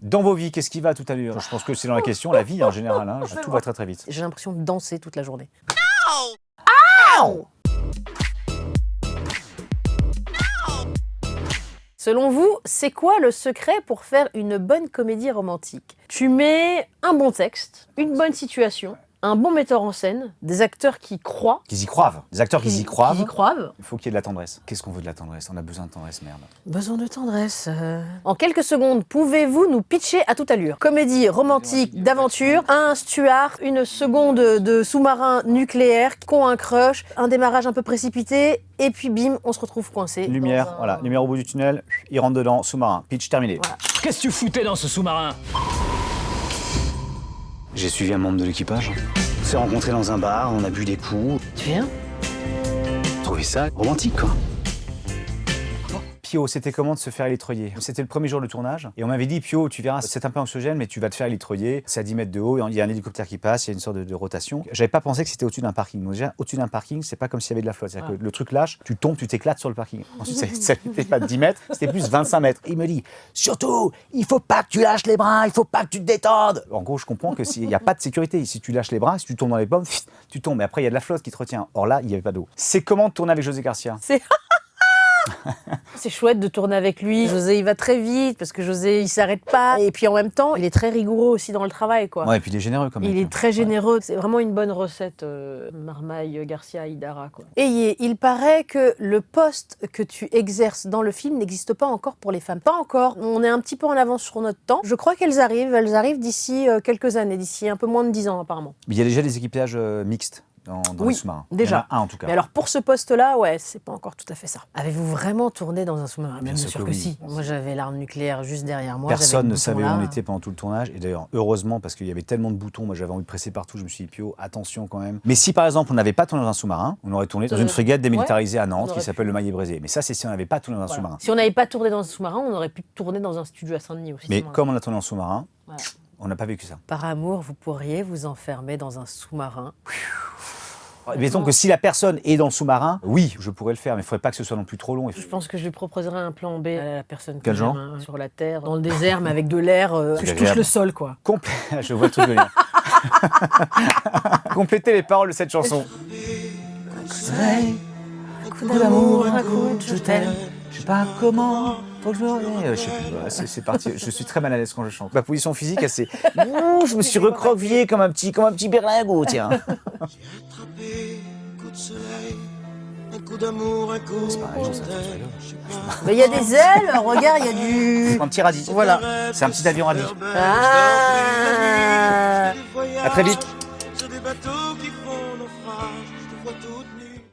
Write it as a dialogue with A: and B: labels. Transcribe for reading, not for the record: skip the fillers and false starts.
A: Dans vos vies, qu'est-ce qui va à toute allure? Je pense que c'est dans la question, la vie en général, hein, tout va très très vite.
B: J'ai l'impression de danser toute la journée. Selon vous, c'est quoi le secret pour faire une bonne comédie romantique? Tu mets un bon texte, une bonne situation, un bon metteur en scène, des acteurs qui croient.
A: Qu'ils y croivent. Des acteurs qui y croient.
B: Qui y croient.
A: Il faut qu'il y ait de la tendresse. Qu'est-ce qu'on veut de la tendresse? On a besoin de tendresse, merde.
B: Besoin de tendresse. En quelques secondes, pouvez-vous nous pitcher à toute allure? Comédie romantique d'aventure, un Stuart, une seconde de sous-marin nucléaire, qui ont un crush, un démarrage un peu précipité, et puis bim, on se retrouve coincé.
A: Lumière, voilà, lumière au bout du tunnel, il rentre dedans, sous-marin, pitch terminé.
B: Voilà.
C: Qu'est-ce que tu foutais dans ce sous-marin?
A: J'ai suivi un membre de l'équipage. On s'est rencontrés dans un bar, on a bu des coups.
B: Tu viens?
A: Trouvé ça romantique, quoi. Pio, c'était comment de se faire électroyer? C'était le premier jour de tournage et on m'avait dit, Pio, tu verras, c'est un peu anxiogène, mais tu vas te faire électroyer. C'est à 10 mètres de haut, il y a un hélicoptère qui passe, il y a une sorte de rotation. J'avais pas pensé que c'était au-dessus d'un parking. Donc déjà, au-dessus d'un parking, c'est pas comme s'il y avait de la flotte. C'est-à-dire que le truc lâche, tu tombes, tu t'éclates sur le parking. Ensuite, ça n'était pas 10 mètres, c'était plus 25 mètres. Il me dit, surtout, il faut pas que tu lâches les bras, il faut pas que tu te détendes. En gros, je comprends que s'il n'y a pas de sécurité, si tu lâches les bras, si tu tombes dans les pommes, tu tombes. Mais après, il y a de la flotte qui te retient. Or là, il n'y avait pas d'eau. C'est comment de tourner avec José Garcia?
B: C'est chouette de tourner avec lui. José, il va très vite parce que José, il s'arrête pas. Et puis en même temps, il est très rigoureux aussi dans le travail, quoi.
A: Ouais, et puis il est généreux quand même.
B: Il est très généreux. C'est vraiment une bonne recette, Marmaille, Garcia, Hidara, quoi. Et il paraît que le poste que tu exerces dans le film n'existe pas encore pour les femmes. Pas encore. On est un petit peu en avance sur notre temps. Je crois qu'elles arrivent. Elles arrivent d'ici quelques années, d'ici un peu moins de 10 ans, apparemment.
A: Mais il y a déjà des équipages mixtes. Dans les sous-marins.
B: Déjà.
A: Il y en a un en tout cas.
B: Mais alors pour ce poste-là, ouais, c'est pas encore tout à fait ça. Avez-vous vraiment tourné dans un sous-marin? Bien sûr que
A: oui.
B: si. Moi j'avais l'arme nucléaire juste derrière moi.
A: Personne ne savait où on était pendant tout le tournage. Et d'ailleurs, heureusement, parce qu'il y avait tellement de boutons, moi j'avais envie de presser partout, je me suis dit, Pio, attention quand même. Mais si par exemple on n'avait pas tourné dans un sous-marin, on aurait tourné dans une frégate démilitarisée à Nantes qui s'appelle le Maillé-Brézé. Mais ça, c'est si on n'avait pas tourné dans un sous-marin.
B: Si on n'avait pas tourné dans un sous-marin, on aurait pu tourner dans un studio à Saint-Denis aussi.
A: Mais comme on a tourné en sous-marin, on n'a pas vécu ça.
B: Par amour, vous pourriez vous enfermer dans un sous-marin.
A: Mettons que si la personne est dans le sous-marin, oui, je pourrais le faire, mais il ne faudrait pas que ce soit non plus trop long.
B: Je pense que je lui proposerai un plan B à la personne
A: Quel genre
B: sur la terre, dans le désert, mais avec de l'air, que je touche le sol, quoi.
A: Je vois le truc venir. Complétez les paroles de cette chanson.
B: Un coup d'amour, un coup de je t'aime.
A: Je sais pas comment, faut que je me... Je sais plus, c'est parti. Je suis très mal à l'aise quand je chante. Ma position physique, c'est... je me suis recroquevillé comme un petit berlingot, tiens.
D: J'ai attrapé un coup de soleil, un coup d'amour, un coup
A: C'est pareil, ça
B: Mais il y a des ailes, regarde, il y a du...
A: un petit radis.
B: Voilà.
A: C'est un petit avion radis.
B: Ah.
A: À très vite.
D: C'est des bateaux qui font naufrage, je te vois toute nue.